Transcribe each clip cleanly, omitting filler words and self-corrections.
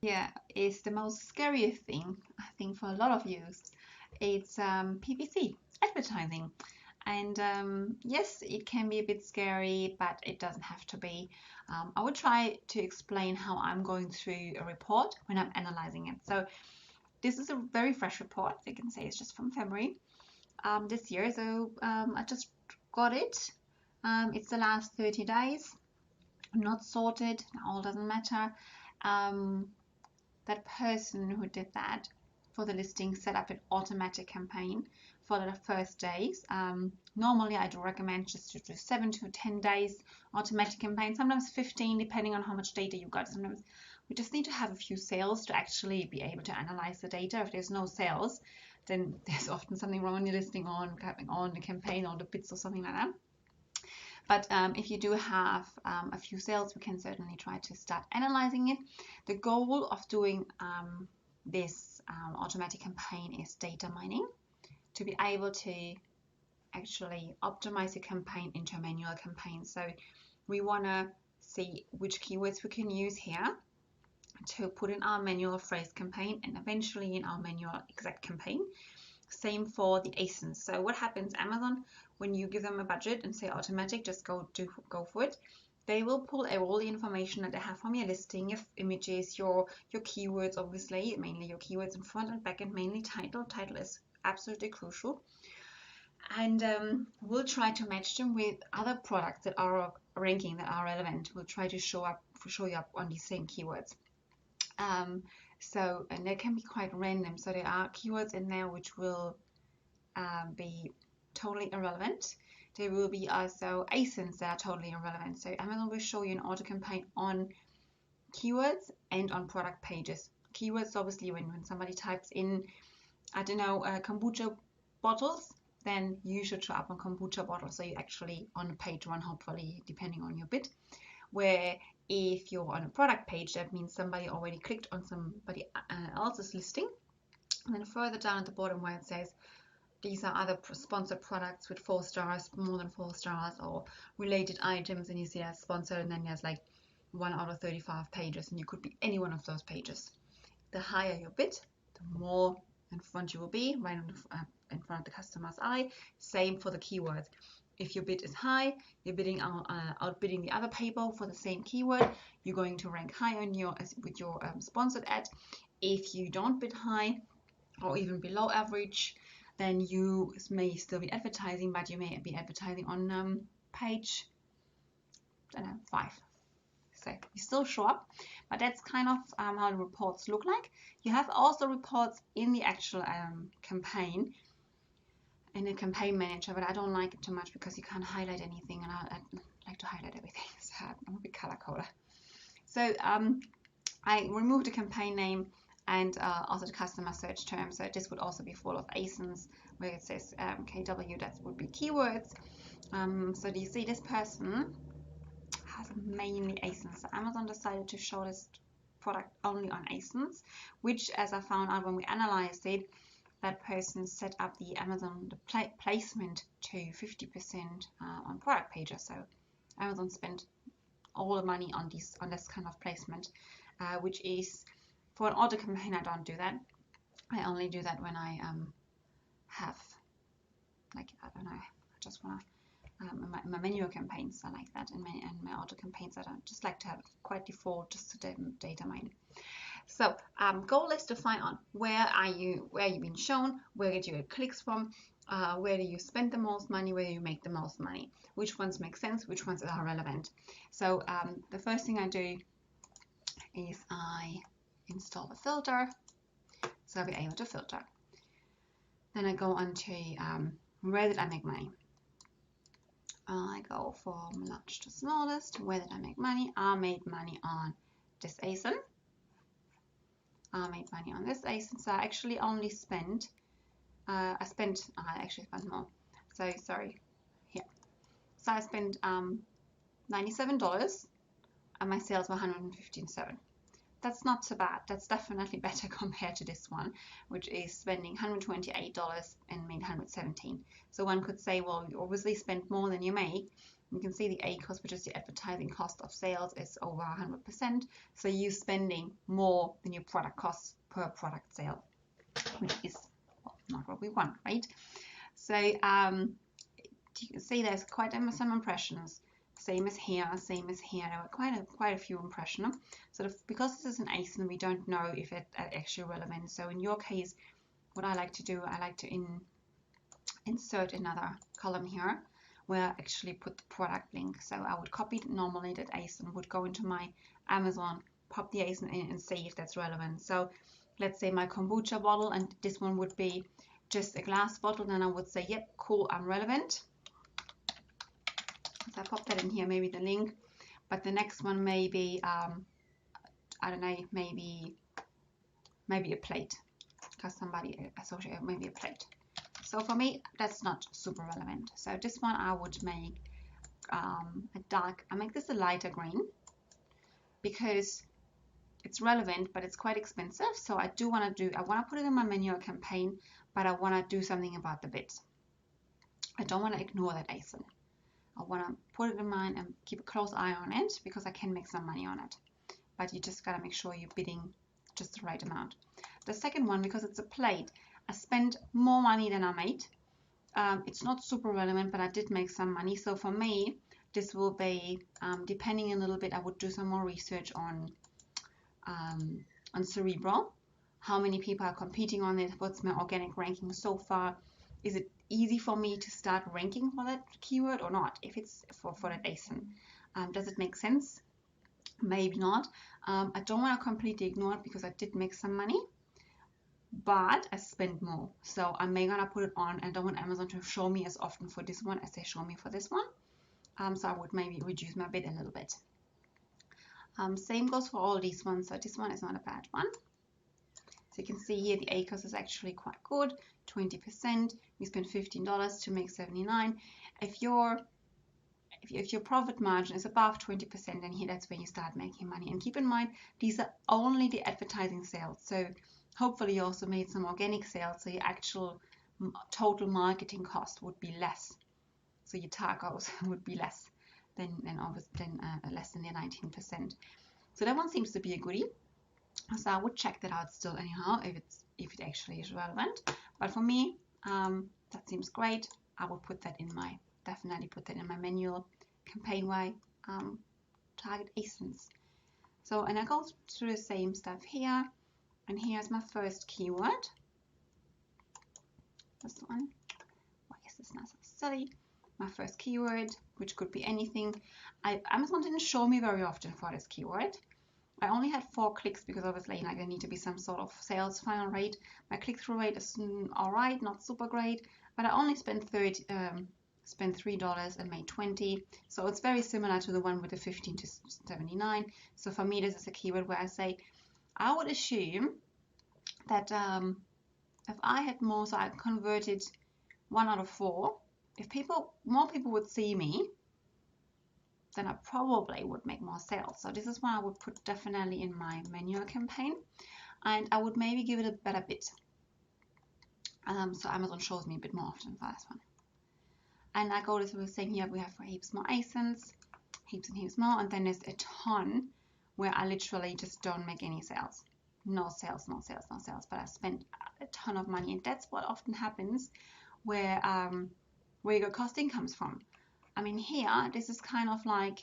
Yeah, it's the most scariest thing, I think, for a lot of you. It's PPC, advertising. And yes, it can be a bit scary, but it doesn't have to be. I will try to explain how I'm going through a report when I'm analyzing it. So this is a very fresh report. You can say it's just from February this year. So I just got it. It's the last 30 days. Not sorted. All doesn't matter. Um, that person who did that for the listing set up an automatic campaign for the first days. Normally I do recommend just to do 7 to 10 days automatic campaign, sometimes 15 depending on how much data you got. Sometimes we just need to have a few sales to actually be able to analyze the data. If there's no sales, then there's often something wrong on your listing, on the campaign, or the bits or something like that. But if you do have a few sales, we can certainly try to start analyzing it. The goal of doing this automatic campaign is data mining, to be able to actually optimize a campaign into a manual campaign. So we want to see which keywords we can use here to put in our manual phrase campaign and eventually in our manual exact campaign. Same for the ASINs. So what happens, Amazon, when you give them a budget and say automatic, just go for it, they will pull all the information that they have from your listing, your images, your keywords, obviously, mainly your keywords in front and back, and mainly title. Title is absolutely crucial. And we'll try to match them with other products that are ranking, that are relevant. We'll try to show you up on these same keywords. And they can be quite random. So there are keywords in there which will be totally irrelevant. There will be also ASINs that are totally irrelevant. So Amazon will show you an auto campaign on keywords and on product pages. Keywords, obviously, when somebody types in, I don't know, kombucha bottles, then you should show up on kombucha bottles. So you're actually on page 1, hopefully, depending on your bid. Where if you're on a product page, that means somebody already clicked on somebody else's listing. And then further down at the bottom where it says these are other sponsored products with 4 stars, more than 4 stars, or related items, and you see that's sponsored, and then there's like 1 out of 35 pages, and you could be any one of those pages. The higher your bid, the more in front you will be, right in front of the customer's eye. Same for the keywords. If your bid is high, you're bidding outbidding the other people for the same keyword, you're going to rank high on with your sponsored ad. If you don't bid high or even below average, then you may still be advertising, but you may be advertising on page 5. So you still show up, but that's kind of how the reports look like. You have also reports in the actual campaign, in a campaign manager, but I don't like it too much because you can't highlight anything, and I like to highlight everything, so I'm a bit color coder. So I removed the campaign name and also the customer search term. So this would also be full of ASINs, where it says KW, that would be keywords. So do you see this person has mainly ASINs. So Amazon decided to show this product only on ASINs, which, as I found out when we analyzed it, that person set up the Amazon placement to 50% on product pages. So Amazon spent all the money on this kind of placement, which is, for an auto campaign, I don't do that. I only do that when I have, like, I don't know, I just want to, my manual campaigns are like that, and my auto campaigns, I don't just like to have quite default, just to data mine. So goal is to find out where you've been shown, where did you get clicks from, where do you spend the most money, where do you make the most money, which ones make sense, which ones are relevant. So the first thing I do is I install a filter, so I'll be able to filter. Then I go on to where did I make money. I go from large to smallest. Where did I make money? I made money on this ASIN. I made money on this ASIN. So I actually only spent, I actually spent more. So sorry, here. So I spent $97 and my sales were $115.7. That's not so bad. That's definitely better compared to this one, which is spending $128 and made $117. So one could say, well, you obviously spent more than you make, You can see the A cost, which is the advertising cost of sales, is over 100%. So you're spending more than your product costs per product sale, which is not what we want, right? So you can see there's quite some impressions. Same as here, same as here. There were quite a few impressions. So because this is an ASIN, we don't know if it's actually relevant. So in your case, what I like to do, I like to insert another column here where I actually put the product link. So I would copy normally that ASIN, would go into my Amazon, pop the ASIN in and see if that's relevant. So let's say my kombucha bottle, and this one would be just a glass bottle, then I would say, yep, cool, I'm relevant. So I pop that in here, maybe the link, but the next one may be, I don't know, maybe a plate, because somebody associated maybe a plate. So for me, that's not super relevant. So this one I would make I make this a lighter green because it's relevant, but it's quite expensive. So I want to put it in my manual campaign, but I want to do something about the bids. I don't want to ignore that ASIN. I want to put it in mine and keep a close eye on it because I can make some money on it. But you just got to make sure you're bidding just the right amount. The second one, because it's a plate, I spent more money than I made. It's not super relevant, but I did make some money. So for me, this will be, depending a little bit, I would do some more research on Cerebral. How many people are competing on it? What's my organic ranking so far? Is it easy for me to start ranking for that keyword or not? If it's for that ASIN, does it make sense? Maybe not. I don't want to completely ignore it because I did make some money, but I spent more. So I'm gonna put it on, and I don't want Amazon to show me as often for this one as they show me for this one. So I would maybe reduce my bid a little bit. Same goes for all these ones. So this one is not a bad one. So you can see here the A cost is actually quite good, 20%. We spent $15 to make 79. If your profit margin is above 20%, then here that's where you start making money. And keep in mind, these are only the advertising sales. So hopefully you also made some organic sales, so your actual total marketing cost would be less. So your tacos would be less than less than the 19%. So that one seems to be a goodie. So I would check that out still anyhow if it actually is relevant. But for me, that seems great. I would definitely put that in my manual campaign where I target ASINs. So, and I go through the same stuff here, and here's my first keyword. This one. Why is this not so silly? My first keyword, which could be anything. Amazon didn't show me very often for this keyword. I only had 4 clicks because obviously there need to be some sort of sales funnel rate. My click-through rate is alright, not super great, but I only spent $3 and made 20. So it's very similar to the one with the 15 to 79. So for me, this is a keyword where I say, I would assume that if I had more, so I converted 1 out of 4, if more people would see me, then I probably would make more sales. So this is one I would put definitely in my manual campaign, and I would maybe give it a better bid. So Amazon shows me a bit more often for this one. And I go through the same here. We have heaps more ASINs, heaps and heaps more, and then there's a ton where I literally just don't make any sales. No sales, no sales, no sales, but I spent a ton of money, and that's what often happens where your costing comes from. I mean, here, this is kind of like,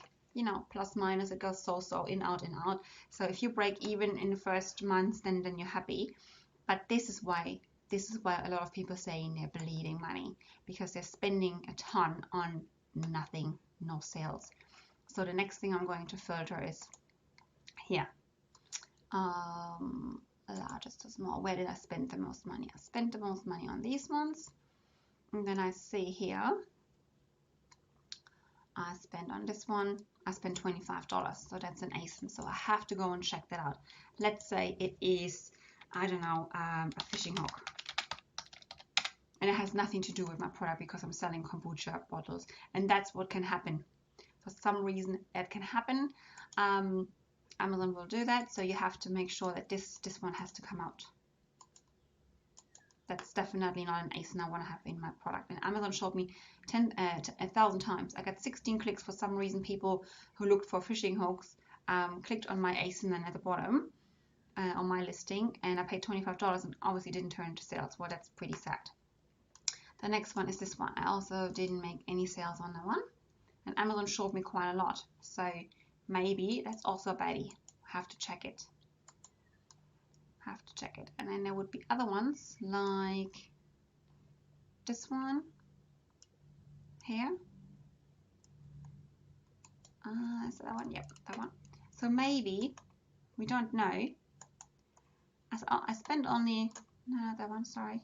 plus minus, it goes so in, out, in, out. So if you break even in the first month, then you're happy. But this is why a lot of people saying they're bleeding money, because they're spending a ton on nothing, no sales. So the next thing I'm going to filter is here. Largest to small. Where did I spend the most money? I spent the most money on these ones. And then I see here, I spent on this one, I spent $25, so that's an ASIN, so I have to go and check that out. Let's say it is, I don't know, a fishing hook, and it has nothing to do with my product because I'm selling kombucha bottles, and that's what can happen. For some reason that can happen. Amazon will do that, so you have to make sure that this one has to come out. that's definitely not an ASIN I want to have in my product. And Amazon showed me 1,000 times. I got 16 clicks for some reason. People who looked for fishing hooks clicked on my ASIN then at the bottom on my listing, and I paid $25 and obviously didn't turn into sales. Well, that's pretty sad. The next one is this one. I also didn't make any sales on that one, and Amazon showed me quite a lot. So maybe that's also a baddie. Have to check it. And then there would be other ones like this one here. Is that one? Yep, that one. So maybe, we don't know. As I spent only, no, that one, sorry.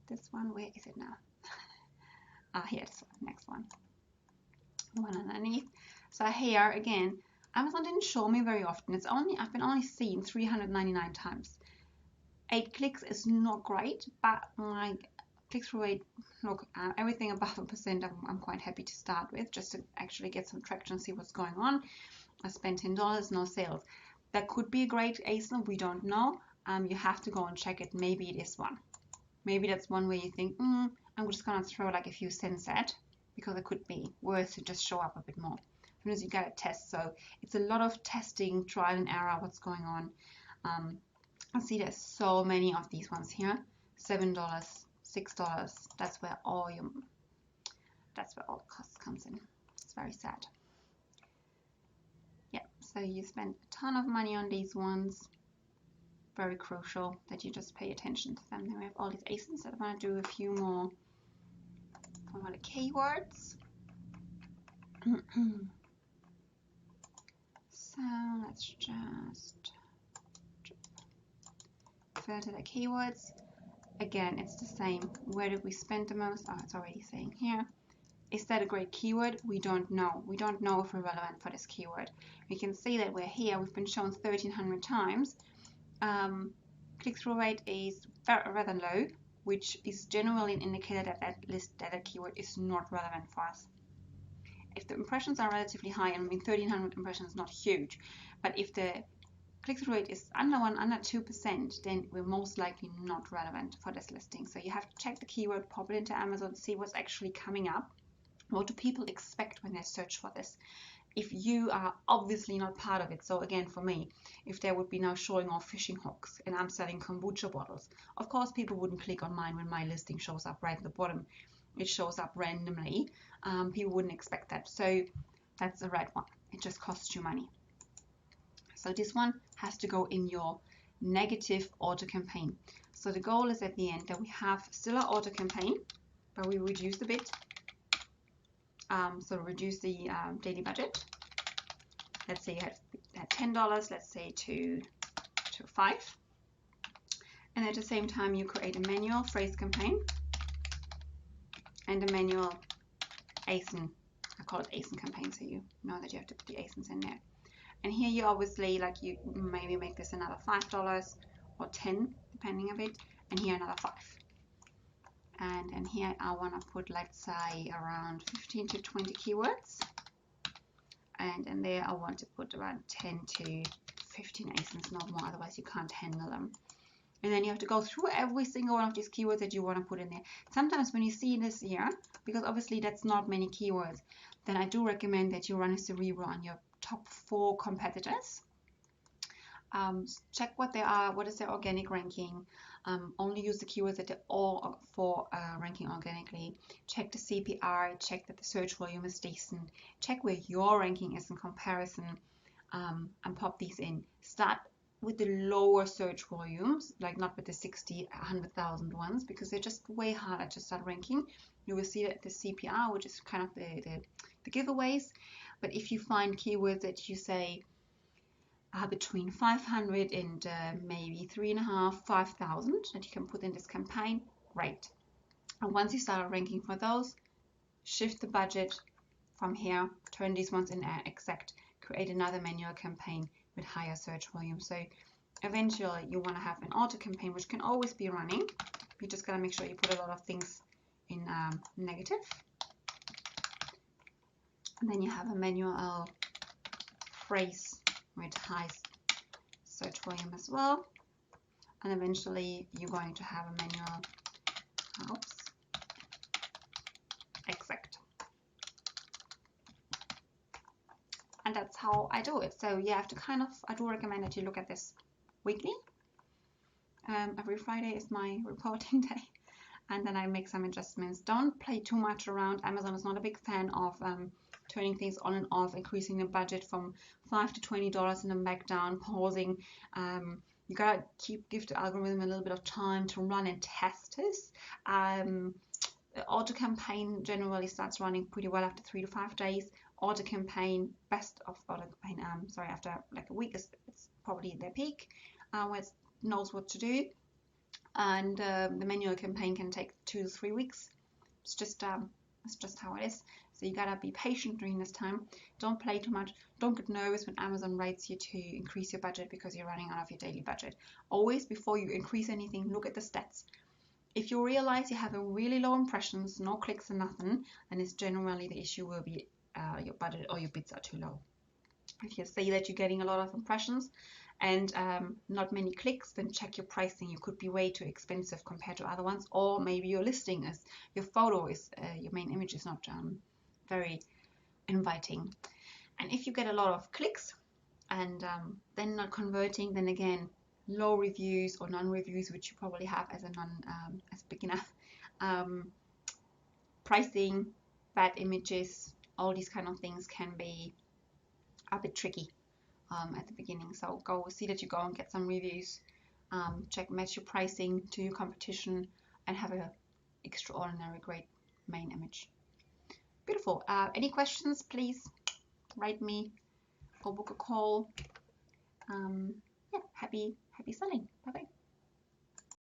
This one, where is it now? Here, this one, next one. The one underneath. So here again, Amazon didn't show me very often. I've been only seen 399 times. 8 clicks is not great, but my click-through rate, look, everything above 1%, I'm quite happy to start with, just to actually get some traction, see what's going on. I spent $10, no sales. That could be a great ASIN, we don't know. You have to go and check it. Maybe it is one. Maybe that's one where you think, I'm just gonna throw like a few cents at, because it could be worth to just show up a bit more. Sometimes you gotta test, so it's a lot of testing, trial and error, what's going on. I see there's so many of these ones here. $7, $6. That's where all the cost comes in. It's very sad. Yeah, so you spend a ton of money on these ones. Very crucial that you just pay attention to them. Then we have all these ASINs that I'm going to do a few more from all the keywords. So let's just filter the keywords. Again, it's the same. Where did we spend the most? Oh, it's already saying here. Is that a great keyword? We don't know. We don't know if we're relevant for this keyword. We can see that we're here. We've been shown 1,300 times. Click-through rate is rather low, which is generally an indicator that that keyword is not relevant for us. If the impressions are relatively high, and I mean 1,300 impressions is not huge, but if the click-through rate is under 2%, then we're most likely not relevant for this listing. So you have to check the keyword, pop it into Amazon, see what's actually coming up. What do people expect when they search for this? If you are obviously not part of it, so again for me, if there would be now showing off fishing hooks and I'm selling kombucha bottles, of course people wouldn't click on mine when my listing shows up right at the bottom. It shows up randomly. People wouldn't expect that. So that's a red one. It just costs you money. So this one has to go in your negative auto campaign. So the goal is at the end that we have still our auto campaign, but we reduce a bit. So reduce the daily budget. Let's say you had $10, let's say to $5. And at the same time you create a manual phrase campaign and a manual ASIN. I call it ASIN campaign, so you know that you have to put the ASINs in there. And here you obviously, like, you maybe make this another $5 or 10 depending a bit, and here another 5. And here I want to put, let's say, around 15 to 20 keywords, and in there I want to put around 10 to 15 ASINs, not more, otherwise you can't handle them. And then you have to go through every single one of these keywords that you want to put in there. Sometimes when you see this here, because obviously that's not many keywords, then I do recommend that you run a cerebral on your top 4 competitors. Check what they are, what is their organic ranking. Only use the keywords that they're all for ranking organically. Check the CPR, check that the search volume is decent, check where your ranking is in comparison, and pop these in. Start with the lower search volumes, like not with the 60, 100,000 ones, because they're just way harder to start ranking. You will see that the CPR, which is kind of the giveaways. But if you find keywords that you say are between 500 and maybe 3,500, 5,000 that you can put in this campaign, great. And once you start ranking for those, shift the budget from here, turn these ones in exact, create another manual campaign with higher search volume. So eventually you want to have an auto campaign, which can always be running. You just gotta make sure you put a lot of things in negative. And then you have a manual phrase with high search volume as well. and eventually you're going to have a manual. Oops. Exact. And that's how I do it. So you have to kind of, I do recommend that you look at this weekly. Every Friday is my reporting day, and then I make some adjustments. Don't play too much around. Amazon is not a big fan of turning things on and off, increasing the budget from $5 to $20 and then back down, pausing. You gotta give the algorithm a little bit of time to run and test this. The auto campaign generally starts running pretty well after 3 to 5 days. Auto campaign, best of auto campaign, after like a week is it's probably their peak, where it knows what to do. And the manual campaign can take 2 to 3 weeks. It's just how it is. So you gotta be patient during this time. Don't play too much. Don't get nervous when Amazon rates you to increase your budget because you're running out of your daily budget. Always, before you increase anything, look at the stats. If you realize you have a really low impressions, no clicks and nothing, then it's generally the issue will be your budget or your bids are too low. If you see that you're getting a lot of impressions and not many clicks, then check your pricing. You could be way too expensive compared to other ones, or maybe your listing is, your photo is, your main image is not very inviting. And if you get a lot of clicks and then not converting, then again, low reviews or non-reviews, which you probably have as a as beginner, pricing, bad images, all these kind of things can be a bit tricky at the beginning. So go see that you go and get some reviews, match your pricing to your competition, and have a extraordinary great main image. Beautiful. Any questions, please write me or book a call. Yeah, happy selling. Bye bye.